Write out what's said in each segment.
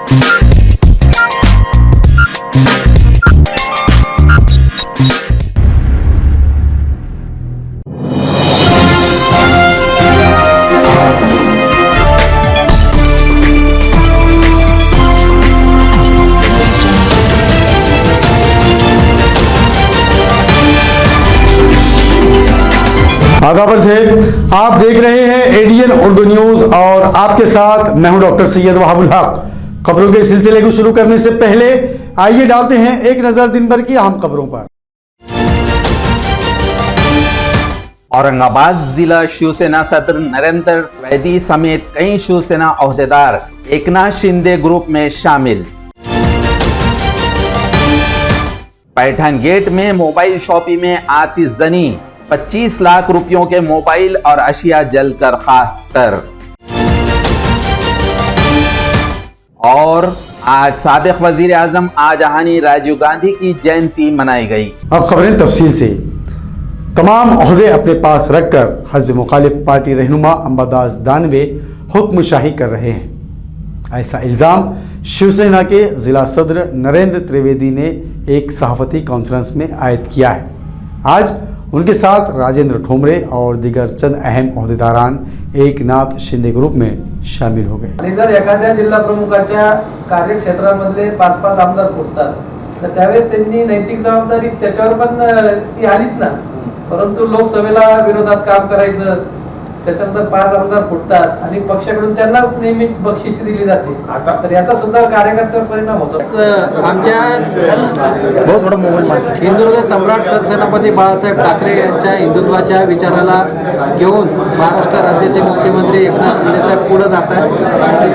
आदाबर से आप देख रहे हैं एडीएन उर्दू न्यूज और आपके साथ मैं हूं डॉक्टर सैयद वहाबुल हक। खबरों के सिलसिले को शुरू करने से पहले आइए डालते हैं एक नजर दिन भर की अहम खबरों पर। औरंगाबाद जिला शिवसेना सदर नरेंद्र त्रिवेदी समेत कई शिवसेना ओहदेदार एकनाथ शिंदे ग्रुप में शामिल। पैठन गेट में मोबाइल शॉपी में आतिशजनी, 25 लाख रुपयों के मोबाइल और अशिया जलकर खास्तर। और आज साबिक वजीर आजम आजहानी राजीव गांधी की जयंती मनाई गई। अब खबरें तफसील से। तमाम ओहदे अपने पास रखकर हज़ब मुखालिफ पार्टी रहनुमा अंबादास दानवे हुक्मशाही कर रहे हैं। ऐसा इल्ज़ाम शिवसेना के जिला सदर नरेंद्र त्रिवेदी ने एक सहाफ़ती कॉन्फ्रेंस में आयद किया है। आज उनके साथ राजेंद्र ठोमरे और दीगर चंद अहम ओहदेदारान एकनाथ शिंदे ग्रुप में शामिल हो गए। आणि जर एखाद्या जिल्हा प्रमुखाच्या कार्यक्षेत्रामधले 5-5 आमदार फुटतात तर त्यावेळेस त्यांनी नैतिक जबाबदारी त्याच्यावर पण ती आलीच ना। परंतु लोकसभेला विरोधात काम करायचं, त्याच्यानंतर 5 आमदार फुटतात आणि पक्षाकडून त्यांनाच नेहमी बक्षिसी दिली जाते। तर याचा सुद्धा कार्यकर्त्यावर परिणाम होतो। आमच्या हिंदुर्ग सम्राट सरसेनापती बाळासाहेब ठाकरे यांच्या हिंदुत्वाच्या विचाराला घेऊन महाराष्ट्र राज्याचे मुख्यमंत्री एकनाथ शिंदे साहेब पुढे जात आहेत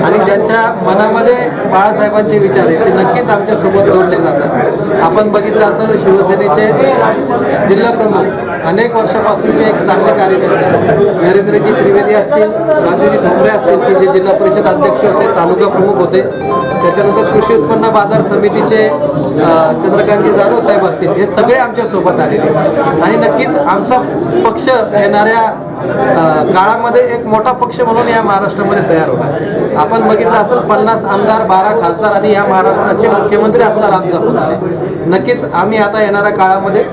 आणि ज्यांच्या मनामध्ये बाळासाहेबांचे विचार आहेत ते नक्कीच आमच्या सोबत जोडले जातात। आपण बघितलं असेल शिवसेनेचे जिल्हा प्रमुख अनेक वर्षापासूनचे एक चांगले कार्यकर्ते नरेंद्रजी त्रिवेदी असतील, राजूजी ठोंबरे असतील की जे जिल्हा परिषद अध्यक्ष होते, तालुका प्रमुख होते, त्याच्यानंतर कृषी उत्पन्न बाजार समितीचे चंद्रकांतजी जाधव साहेब असतील, हे सगळे आमच्या सोबत आलेले आणि नक्कीच आमचा पक्ष येणाऱ्या काळामध्ये एक मोठा पक्ष म्हणून या महाराष्ट्रामध्ये तयार होणार। आपण बघितलं असेल 50 आमदार, 12 खासदार आणि या महाराष्ट्राचे मुख्यमंत्री असणार आमचा पक्ष। नक्कीच आम्ही आता येणाऱ्या काळामध्ये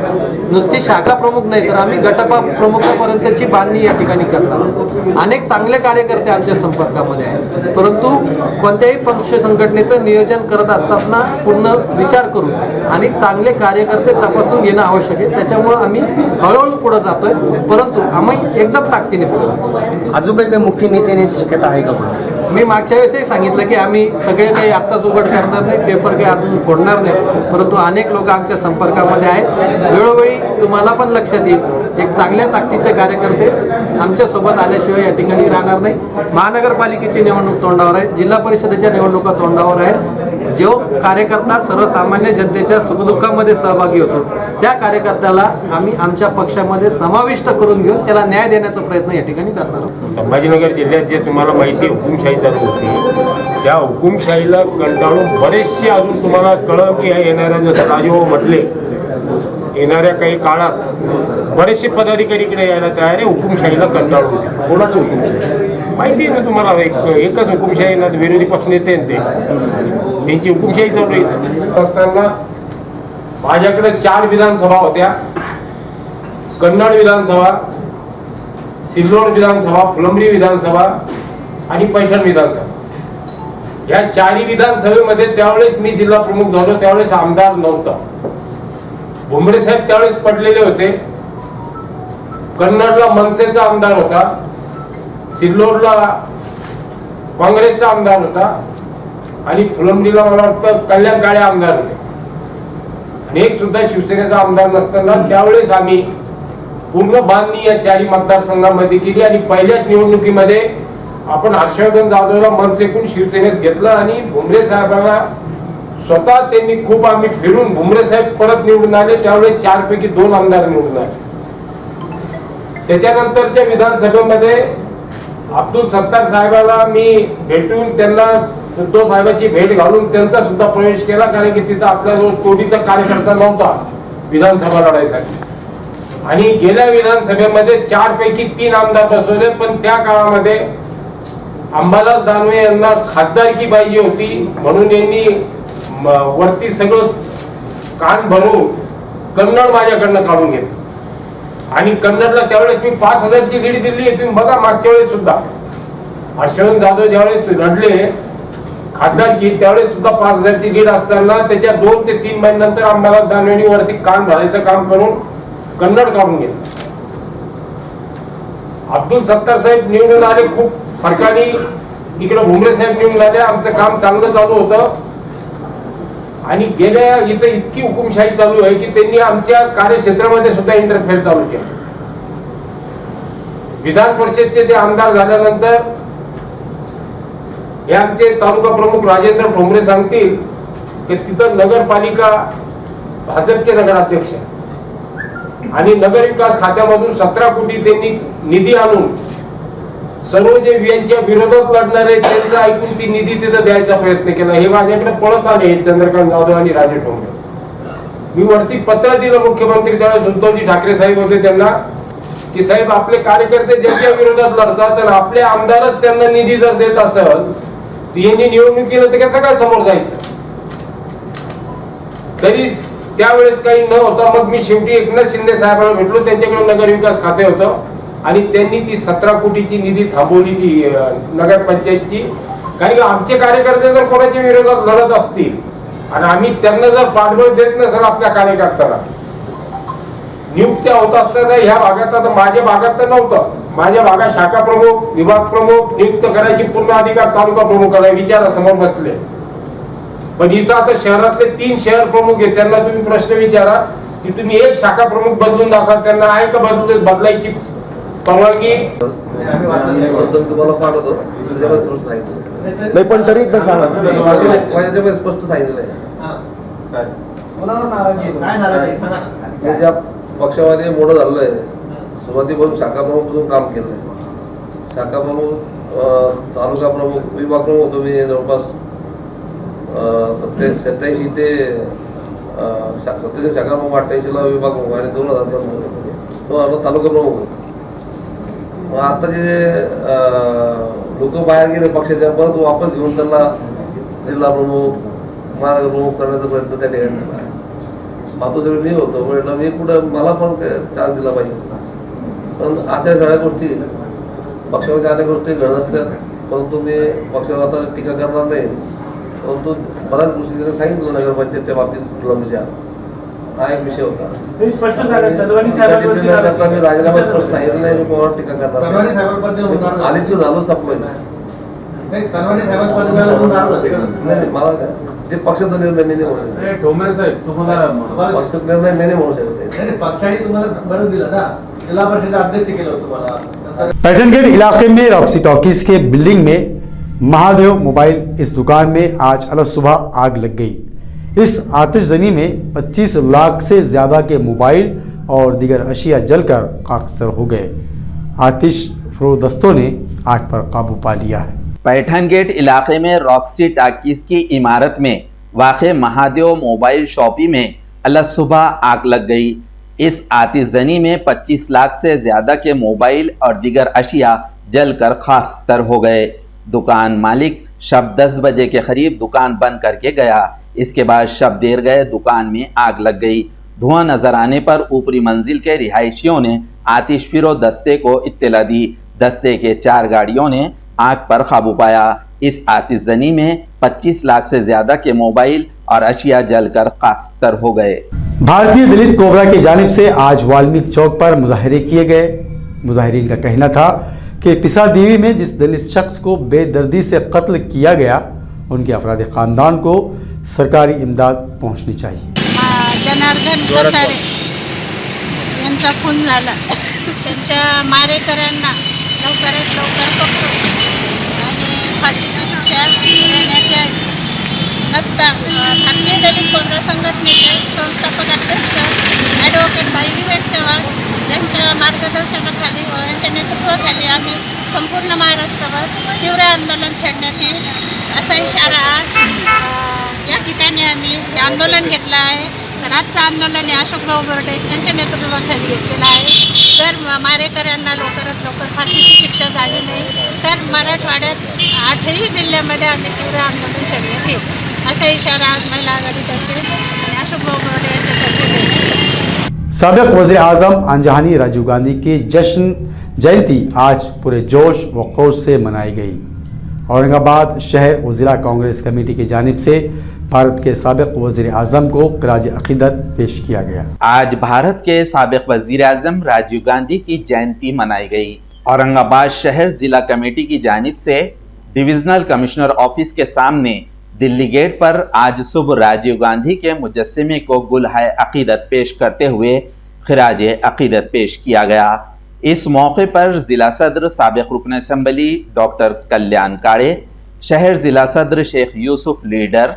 नुसती शाखा प्रमुख नाही तर आम्ही गटपा प्रमुखापर्यंतची बांधणी या ठिकाणी करणार। अनेक चांगले कार्यकर्ते आमच्या संपर्कामध्ये आहेत, परंतु कोणत्याही पक्ष संघटनेचं नियोजन करत असताना पूर्ण विचार करून आणि चांगले कार्यकर्ते तपासून घेणं आवश्यक आहे। त्याच्यामुळे आम्ही हळूहळू पुढे जातोय, परंतु आम्ही एकदम ताकदीने पुढे जातो। अजून काही मुख्य नेत्याने शक्यता आहे का? मी मागच्या वेळेसही सांगितलं की आम्ही सगळे काही आत्ताच उघड करणार नाही, पेपर काही अजून फोडणार नाही, परंतु अनेक लोक आमच्या संपर्कामध्ये आहेत। वेळोवेळी तुम्हाला पण लक्षात येईल एक चांगल्या ताकदीचे कार्यकर्ते आमच्यासोबत आल्याशिवाय या ठिकाणी राहणार नाही। महानगरपालिकेची निवडणूक तोंडावर आहे, जिल्हा परिषदेच्या निवडणुका तोंडावर आहेत। जो कार्यकर्ता सर्वसामान्य जनतेच्या सुखदुःखामध्ये सहभागी होतो त्या कार्यकर्त्याला आम्ही आमच्या पक्षामध्ये समाविष्ट करून घेऊन त्याला न्याय देण्याचा प्रयत्न या ठिकाणी करणार आहोत। संभाजीनगर जिल्ह्यात जे तुम्हाला माहिती आहे हुकुमशाही चालू होती, त्या हुकुमशाहीला कंटाळून बरेचसे अजून तुम्हाला कळलं की येणाऱ्या जसं राजभाऊ म्हटले येणाऱ्या काही काळात बरेचसे पदाधिकारी इकडे यायला तयार आहे। हुकुमशाहीला कंटाळून होते। कोणाची हुकुमशाही माहिती आहे ना तुम्हाला? एकच हुकुमशाही ना, विरोधी पक्ष नेते त्यांची हुकुमशाही चालू आहे। असताना माझ्याकडे 4 विधानसभा होत्या, कन्नड विधानसभा, सिल्लोड विधानसभा, फुलंब्री विधानसभा आणि पैठण विधानसभा। या 4 विधानसभेमध्ये त्यावेळेस मी जिल्हा प्रमुख झालो, त्यावेळेस आमदार नव्हता। भुमरे साहेब त्यावेळेस पडलेले होते। कन्नडला मनसेचा आमदार होता, सिल्लोडला काँग्रेसचा आमदार होता आणि फुलंब्रीला मला वाटतं कल्याण काळे आमदार होते आणि एक सुद्धा शिवसेनेचा आमदार नसताना त्यावेळेस आम्ही पूर्ण बांधणी या 4 मतदारसंघामध्ये केली आणि पहिल्याच निवडणुकीमध्ये आपण हर्षवर्धन जाधवला मनसेकडून शिवसेनेत घेतलं आणि भुमरे साहेबांना स्वतः त्यांनी खूप आम्ही फिरून भुमरे साहेब परत निवडून आले। त्यावेळेस 4 पैकी 2 आमदार निवडून आले। त्याच्यानंतरच्या विधानसभेमध्ये अब्दुल सत्तार साहेबाला मी भेटून त्यांना उद्धव साहेबांची भेट घालून त्यांचा सुद्धा प्रवेश केला, कारण की तिथं आपल्याजवळ तोडीचा कार्यकर्ता नव्हता विधानसभा लढायसाठी। आणि गेल्या विधानसभेमध्ये 4 पैकी 3 आमदार बसवले, पण त्या काळामध्ये अंबादास दानवे यांना खासदारकी पाहिजे होती म्हणून यांनी वरती सगळं कान भरून कन्नड माझ्याकडनं काढून घेतलं आणि कन्नडला त्यावेळेस मी 5,000ची लीड दिली. तुम्ही बघा मागच्या वेळेस सुद्धा हर्षवर्धन जाधव ज्यावेळेस लढले खासदारकी त्यावेळेस सुद्धा 5,000ची लीड असताना त्याच्या 2 ते 3 महिन्यानंतर अंबादास दानवेंनी वरती कान भरायचं काम करून कन्नड काढून घेतलं. अब्दुल सत्तार साहेब निवडून आले खूप फरकाने, इकडे भुमरे साहेब निवडून आले. आमचं काम चांगलं चालू होतं आणि गेल्या इथं इतकी हुकुमशाही चालू आहे की त्यांनी आमच्या कार्यक्षेत्रामध्ये सुद्धा इंटरफेअर चालू केला. विधान परिषदचे ते आमदार झाल्यानंतर हे आमचे तालुका प्रमुख राजेंद्र भुमरे सांगतील की तिथं नगरपालिका भाजपचे नगराध्यक्ष आणि नगरविकास खात्यामधून 17 कोटी त्यांनी निधी आणून सर्व जे यांच्या विरोधात लढणारे त्यांचं ऐकून ती निधी तिथं द्यायचा प्रयत्न केला. हे माझ्याकडे पळत आले चंद्रकांत जाधव आणि राजे ठोंबरे. मी वरती पत्र दिलं मुख्यमंत्री त्यावेळेस उद्धवजी ठाकरे साहेब होते त्यांना की साहेब आपले कार्यकर्ते ज्यांच्या विरोधात लढतात तर आपले आमदारच त्यांना निधी जर देत असेल तर यांनी निवडणुकीला तर कसं काय समोर जायचं. तरी त्यावेळेस काही न होता मग मी शेवटी एकनाथ शिंदे साहेबांना भेटलो. त्यांच्याकडे नगरविकास खाते होतं आणि त्यांनी ती 17 कोटीची निधी थांबवली ती नगरपंचायतची. कारण की आमचे कार्यकर्ते जर कोणाच्या विरोधात लढत असतील आणि आम्ही त्यांना जर पाठबळ देत नसेल आपल्या कार्यकर्त्याला नियुक्त्या होत असताना ह्या भागात, आता माझ्या भागात तर नव्हतं, माझ्या भागात शाखा प्रमुख विभाग प्रमुख नियुक्त करायची पूर्ण अधिकार तालुका प्रमुखाला विचारासमोर बसले. पण इथं आता शहरातले 3 शहर प्रमुख आहेत त्यांना तुम्ही प्रश्न विचारा की तुम्ही एक शाखा प्रमुख बदलून दाखवा, त्यांना आहे का बदलायची परवानगी. तुम्हाला पाठवतो सांगितलं नाही पण तरी पण सांगा माझ्यामध्ये स्पष्ट सांगितलेलं आहे ज्या पक्षामध्ये मोठं झालेलं आहे. सुरुवातीपासून शाखा प्रमुख म्हणून काम केलं आहे. शाखा प्रमुख तालुका प्रमुख विभाग प्रमुख होतो मी जवळपास 87 ते 87 शाखा प्रमुख 88ला विभाग प्रमुख आणि 2015 तालुका प्रमुख होतो. मग आता जे लोक बाहेर गेले पक्षाच्या परत वापस घेऊन त्यांना जिल्हा प्रमुख महानगर प्रमुख करण्याचा प्रयत्न त्या ठिकाणी झाला. मातोश्री मी होतो म्हटलं मी कुठं मला पण चान्स दिला पाहिजे. पण अशा सगळ्या गोष्टी पक्षामध्ये अनेक गोष्टी घडत असतात. परंतु मी पक्षावर आता टीका करणार नाही. परंतु बऱ्याच गोष्टी तिने सांगितलं नगरपंचायतच्या बाबतीत लंबच्या हा एक विषय होता. मी राजीनामा स्पष्ट सांगितलं नाही. मी कोणावर टीका करणार आदित्य झालो संपलं नाही. मला ते पक्षाचा निर्णय मी नाही म्हणू शकत. पक्षाचा निर्णय मी नाही म्हणू शकत. पक्षाने तुम्हाला बरं दिलं ना, जिल्हा परिषद अध्यक्ष केलं होतं तुम्हाला. पैठन गेट इलाके में रॉक्सी टॉकीज के बिल्डिंग में महादेव मोबाइल इस दुकान में आज अलग सुबह आग लग गई. इस आतिशजनी में 25 लाख से ज़्यादा के मोबाइल और दीगर अशिया जलकर खाकसर हो गए. आतिश फरोदस्तों ने आग पर काबू पा लिया है. पैठन गेट इलाके में रॉक्सी टाकीज की इमारत में वाक़े महादेव मोबाइल शॉपी में अलग सुबह आग लग गई. इस आतिशजनी में 25 लाख से ज़्यादा के मोबाइल और दीगर अशिया जलकर खाकसर हो गए. दुकान मालिक शब 10 बजे के करीब दुकान बंद करके गया. इसके बाद शब देर गए दुकान में आग लग गई. धुआं नजर आने पर ऊपरी मंजिल के रिहायशियों ने आतिशफिरो दस्ते को इत्तला दी. दस्ते के 4 गाड़ियों ने आग पर काबू पाया. इस आतिशजनी में 25 लाख से ज्यादा के मोबाइल और अशिया जलकर खाकसर हो गए. भारतीय दलित कोबरा की जानिब से आज वाल्मीकि चौक पर मुजाहरे किए गए. मुजाहिरीन का कहना था कि पिसादेवी में जिस दलित शख्स को बेदर्दी से कत्ल किया गया उनके अफराद ख़ानदान को सरकारी इमदाद पहुंचनी चाहिए. जनार्दन कसारे यांचा खून झाला. त्यांच्या मारेकऱ्यांना लवकरात लवकर पकडून आणि फाशीची शिक्षा देण्यात यावी. नसता भारतीय दलित कोबरा संघटनेचे संस्थापक अध्यक्ष ॲडव्होकेट भाई विवेक चव्हाण यांच्या मार्गदर्शनाखाली व यांच्या नेतृत्वाखाली आम्ही संपूर्ण महाराष्ट्रावर तीव्र आंदोलन छेडण्यात येईल असा इशारा आज या ठिकाणी आम्ही आंदोलन घेतलं आहे. तर आजचं आंदोलन हे अशोकभाऊ बोर्डे यांच्या नेतृत्वाखाली घेतलेलं आहे. जर मारेकऱ्यांना लवकरात लवकर फाशीची शिक्षा झाली नाही तर मराठवाड्यात 8ही जिल्ह्यामध्ये आम्ही तीव्र आंदोलन छेडण्यात येईल असा इशारा आज महिला आघाडीतर्फे आणि अशोकभाऊ बोर्डे यांच्यातर्फे देण्यात येईल. साबिक वज़ीर आज़म आंजहानी राजीव गांधी की जयंती आज पूरे जोश व खरोश से मनाई गई। औरंगाबाद शहर और ज़िला कांग्रेस कमेटी की जानिब से भारत के साबिक वज़ीर आज़म को खराज अक़ीदत पेश किया गया। आज भारत के साबिक वजीर आजम राजीव गांधी की जयंती मनाई गई। औरंगाबाद शहर जिला कमेटी की जानिब से डिविजनल कमिश्नर ऑफिस के सामने दिल्ली गेट पर आज सुबह राजीव गांधी के मुजस्समे को गुलहाए अक़ीदत पेश करते हुए खराज अक़ीदत पेश किया गया। इस मौके पर जिला सदर साबिक रुकन असम्बली डॉक्टर कल्याण काड़े, शहर जिला सदर शेख यूसुफ लीडर,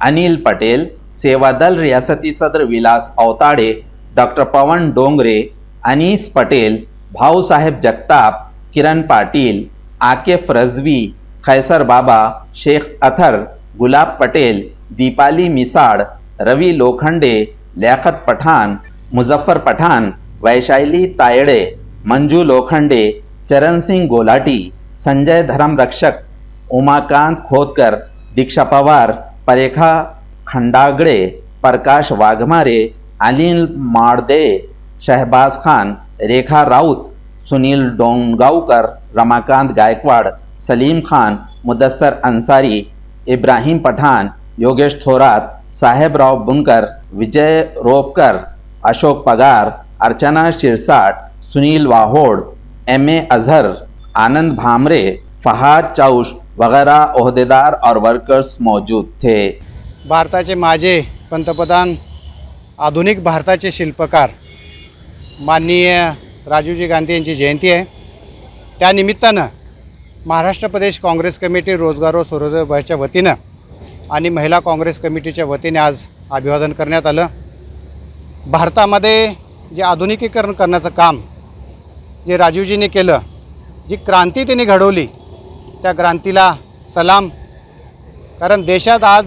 अनिल पटेल, सेवा दल रियासती सदर विलास अवताड़े, डॉक्टर पवन डोंगरे, अनीस पटेल, भाऊ साहेब जगताप, किरण पाटिल, आकिफ रजवी, खैसर बाबा, शेख अथर, गुलाब पटेल, दीपाली मिसाड़, रवि लोखंडे, लियाकत पठान, मुजफ्फर पठान, वैशाली तायड़े, मंजू लोखंडे, चरण सिंह गोलाटी, संजय धर्म रक्षक, उमाकांत खोदकर, दीक्षा पवार, परेखा खंडागड़े, प्रकाश वाघमारे, अनिल मारदे, शहबाज खान, रेखा राउत, सुनील डोंगावकर, रमाकांत गायकवाड़, सलीम खान, मुदस्सर अंसारी, इब्राहिम पठान, योगेश थोरात, साहेब राव बुनकर, विजय रोपकर, अशोक पगार, अर्चना शिरसाट, सुनील वाहोड़, एम.ए. अजहर, आनंद भामरे, फहाद चाउश वगैरह ओहदेदार और वर्कर्स मौजूद थे। भारताचे माजी पंतप्रधान, आधुनिक भारताचे शिल्पकार माननीय राजीवजी गांधी यांची जयंती आहे। त्यानिमित्तानं महाराष्ट्र प्रदेश काँग्रेस कमिटी रोजगार व स्वरोजगाराच्या वतीनं आणि महिला काँग्रेस कमिटीच्या वतीने आज अभिवादन करण्यात आलं। भारतामध्ये जे आधुनिकीकरण करण्याचं काम जे राजीवजींनी केलं, जी क्रांती त्यांनी घडवली, त्या क्रांतीला सलाम। कारण देशात आज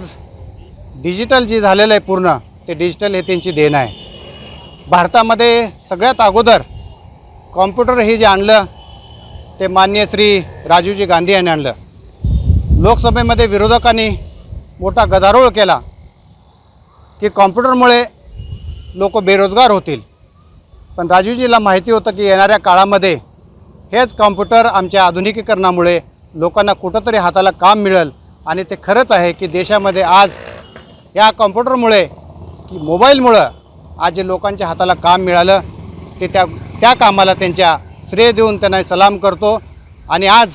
डिजिटल जे झालेलं आहे पूर्ण, ते डिजिटल हे त्यांची देण आहे। भारतामध्ये सगळ्यात अगोदर कॉम्प्युटर हे जे आणलं ते माननीय श्री राजीवजी गांधी यांनी आणलं। लोकसभेमध्ये विरोधकांनी मोठा गदारोळ केला की कॉम्प्युटरमुळे लोक बेरोजगार होतील, पण राजीवजीला माहिती होतं की येणाऱ्या काळामध्ये हेच कॉम्प्युटर आमच्या आधुनिकीकरणामुळे लोकांना कुठंतरी हाताला काम मिळेल। आणि ते खरंच आहे की देशामध्ये आज या कॉम्प्युटरमुळे की मोबाईलमुळं आज जे लोकांच्या हाताला काम मिळालं, ते त्या कामाला त्यांच्या श्रेय देऊन त्यांना सलाम करतो। आणि आज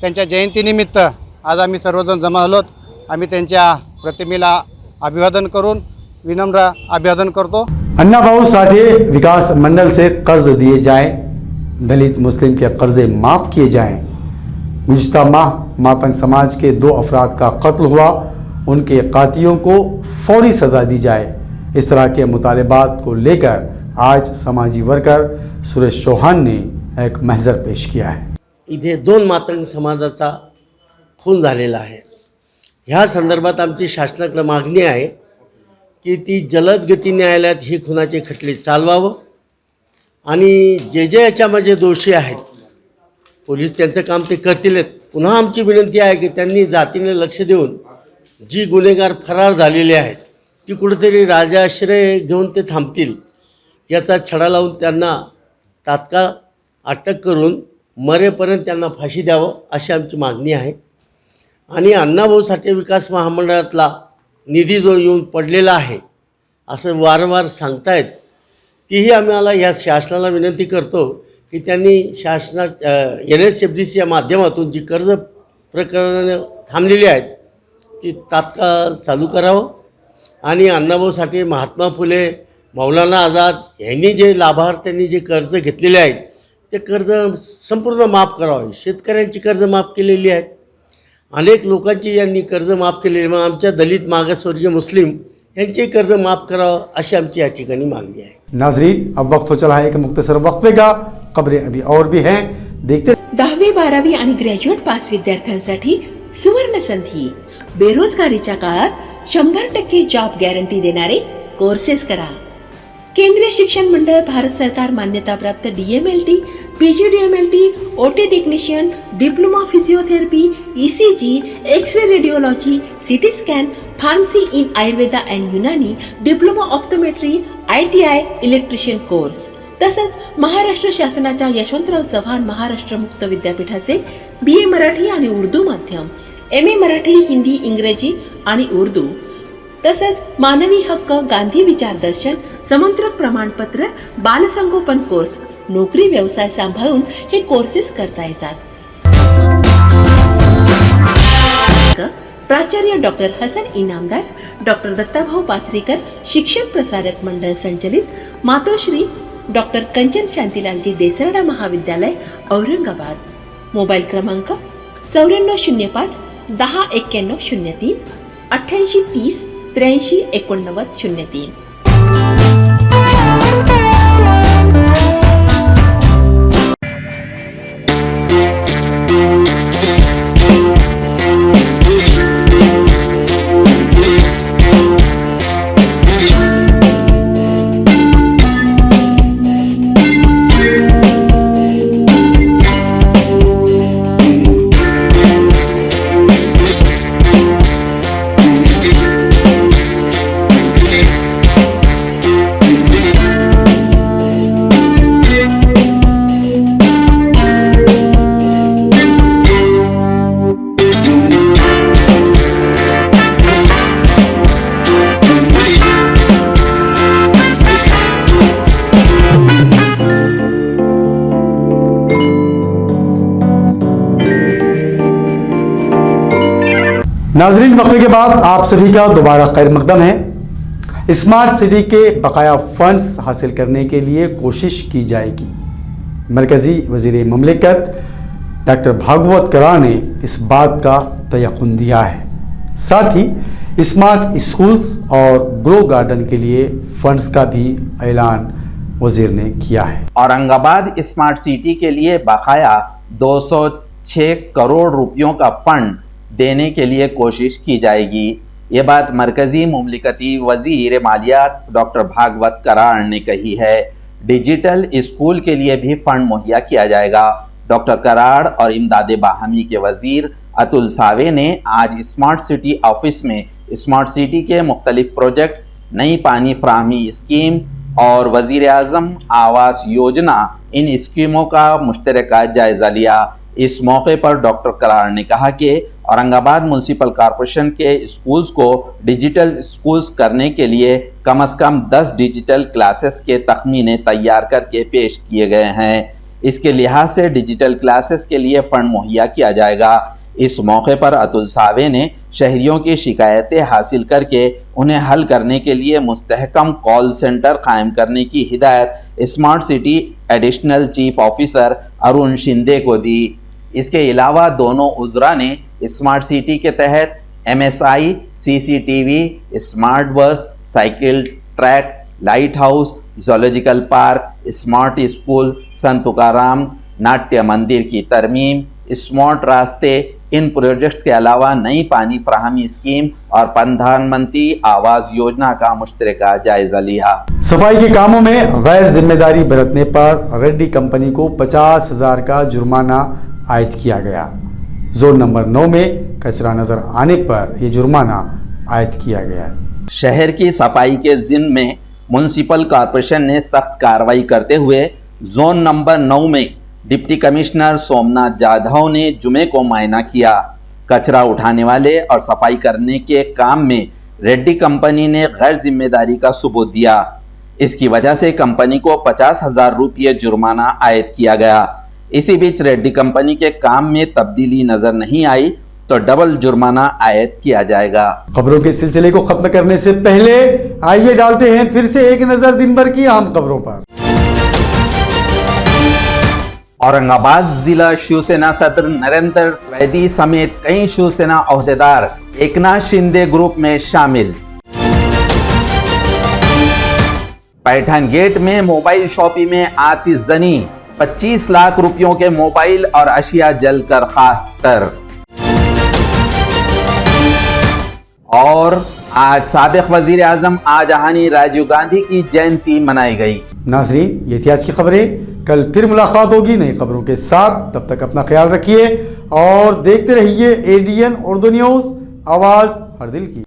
त्यांच्या जयंतीनिमित्त आज आम्ही सर्वजण जमा आलोत। आम्ही त्यांच्या प्रतिमेला अभिवादन करून विनम्र अभिवादन करतो। अन्ना भाऊ साठे विकास मंडल से कर्ज दिए जाएं, दलित मुस्लिम के कर्जे माफ़ किए जाएं। गुज़िश्ता माह मातंग समाज के 2 अफराद का कत्ल हुआ, उनके कातिलों को फौरी सज़ा दी जाए। इस तरह के मुतालबात को लेकर आज समाजी वर्कर सुरेश चौहान ने एक महजर पेश किया है। इथे 2 मातंग समाजाचा खून झालेला आहे। ह्या संदर्भात आमची शासनाकडे मागणी आहे की ती जलद गती न्यायालयात ही खुनाचे खटले चालवावं आणि जे याच्यामध्ये दोषी आहेत, पोलीस त्यांचं काम ते करतीलच। पुन्हा आमची विनंती आहे की त्यांनी जातीने लक्ष देऊन जी गुन्हेगार फरार झालेले आहेत ती कुठेतरी राजाश्रय घेऊन ते थांबतील याचा छडा लावून त्यांना तात्काळ अटक करून मरेपर्यंत त्यांना फाशी द्यावं अशी आमची मागणी आहे। आणि अण्णाभाऊ साठे विकास महामंडळातला निधी जो येऊन पडलेला आहे असं वारंवार सांगतायत, तीही आम्हाला या शासनाला विनंती करतो की त्यांनी शासनात NSFDCच्या माध्यमातून जी कर्ज प्रकरणं थांबलेली आहेत ती तात्काळ चालू करावं। आणि अण्णाभाऊ साठे, महात्मा फुले, मौलाना आझाद यांनी जे लाभार्थ्यांनी जे कर्ज घेतलेले आहेत ते कर्ज संपूर्ण माफ करावे। शेतकऱ्यांची कर्ज माफ केलेली आहेत, अनेक लोकांची यांनी कर्ज माफ केलेली, मग आमच्या दलित मागासवर्गीय मुस्लिम यांचे कर्ज माफ करावं अशी आमची या ठिकाणी मागणी आहे। नाजरीन, अब वक्त हो चला है एक मुख्तसर वक्फे का। खबरें अभी और भी हैं, देखते। 10वी 12वी आणि ग्रॅज्युएट पास विद्यार्थ्यांसाठी सुवर्ण संधी, बेरोजगारीच्या काळात 100% जॉब गॅरंटी देणारे कोर्सेस करा. केंद्रीय शिक्षण मंडळ, भारत सरकार मान्यताप्राप्त DMLT, PGDMLT, OT technician, diploma physiotherapy, ECG, x-ray radiology, CT scan, pharmacy in Ayurveda and Unani, diploma optometry, ITI electrician course. तसंच महाराष्ट्र शासनाच्या यशवंतराव चव्हाण महाराष्ट्र मुक्त विद्यापीठाचे BA मराठी आणि उर्दू माध्यम, MA मराठी, हिंदी, इंग्रजी आणि उर्दू, तसंच मानवी हक्क, गांधी विचार दर्शन, समंत्रक प्रमाणपत्र, बालसंगोपन कोर्स, नोकरी व्यवसाय सांभाळून हे कोर्सेस करता येतात. प्राचार्य डॉक्टर हसन इनामदार, डॉक्टर दत्ताभाऊ पाथरीकर, शिक्षण प्रसारक मंडळ संचलित, मातोश्री डॉक्टर कंचन शांतीलालजी देसरडा महाविद्यालय, औरंगाबाद. मोबाईल क्रमांक 9405 10 91 03 88 30 83 89 03. नाजरीन, वक्फे के बाद आप सभी का दोबारा खैर मकदम है। स्मार्ट सिटी के बकाया फंड्स हासिल करने के लिए कोशिश की जाएगी। मरकज़ी वज़ीर ममलिकत डॉक्टर भागवत करार ने इस बात का तयक़ुन दिया है। साथ ही स्मार्ट स्कूल्स और ग्रो गार्डन के लिए फंड्स का भी ऐलान वज़ीर ने किया है। औरंगाबाद स्मार्ट सिटी के लिए बकाया 206 करोड़ रुपयों का फंड देने के लिए कोशिश की जाएगी। ये बात मरकजी मुमलिकती वजीर मालियात डॉक्टर भागवत करार ने कही है। डिजिटल स्कूल के लिए भी फंड मुहैया किया जाएगा। डॉक्टर करार और इमदाद बाहमी के वजीर अतुल सावे ने आज स्मार्ट सिटी ऑफिस में स्मार्ट सिटी के मुख्तलिफ प्रोजेक्ट, नई पानी फराहमी स्कीम और वजीर आज़म आवास योजना, इन स्कीमों का मुश्तरका जायजा लिया। इस मौके पर डॉक्टर करार ने कहा कि औरंगाबाद म्यूनसिपल कॉरपोरेशन के स्कूल्स को डिजिटल स्कूल्स करने के लिए कम से कम 10 डिजिटल क्लासेस के तखमीने तैयार करके पेश किए गए हैं। इसके लिहाज से डिजिटल क्लासेस के लिए फंड मुहैया किया जाएगा। इस मौके पर अतुल सावे ने शहरियों की शिकायतें हासिल करके उन्हें हल करने के लिए मुस्तहकम कॉल सेंटर कायम करने की Hidayat smart city additional chief officer Arun Shinde को दी। इसके अलावा दोनों उज़रा ने स्मार्ट सिटी के तहत MSI, CCTV, smart bus, cycle track, light house, zoological park, smart school, संत तुकाराम नाट्य मंदिर की तरमीम, स्मार्ट रास्ते, इन प्रोजेक्ट्स के अलावा नई पानी फराहमी स्कीम और प्रधानमंत्री आवास योजना का मुश्तरका जायजा लिया। सफाई के कामों में गैर जिम्मेदारी बरतने पर रेड्डी कंपनी को 50,000 का जुर्माना आयद किया गया। जोन नंबर 9 में कचरा नजर आने पर यह जुर्माना आयद किया गया। शहर की सफाई के जिम्मे में म्यूनसिपल कॉरपोरेशन ने सख्त कार्रवाई करते हुए जोन नंबर 9 में डिप्टी कमिश्नर सोमनाथ जाधव ने जुमे को मुआयना किया। कचरा उठाने वाले और सफाई करने के काम में रेड्डी कंपनी ने गैर जिम्मेदारी का सबूत दिया। इसकी वजह से कंपनी को 50,000 रुपये जुर्माना आयद किया गया। इसी बीच रेड्डी कंपनी के काम में तब्दीली नजर नहीं आई तो डबल जुर्माना आयद किया जाएगा। खबरों के सिलसिले को खत्म करने से पहले आइए डालते हैं फिर से एक नजर दिन भर की अहम खबरों पर। औरंगाबाद जिला शिवसेना सदर नरेंद्र त्रिवेदी समेत कई शिवसेना ओहदेदार एकनाथ शिंदे ग्रुप में शामिल। पैठान गेट में मोबाइल शॉपी में आतिशजनी, 25 लाख रुपयों के मोबाइल और अशिया जलकर खास तर। और आज साबिक वजीर आजम आजहानी राजीव गांधी की जयंती मनाई गई। नाजरीन, ये थी आज की खबरें। कल फिर मुलाकात होगी नई खबरों के साथ। तब तक अपना ख्याल रखिए और देखते रहिए ADN उर्दू न्यूज़, आवाज़ हर दिल की।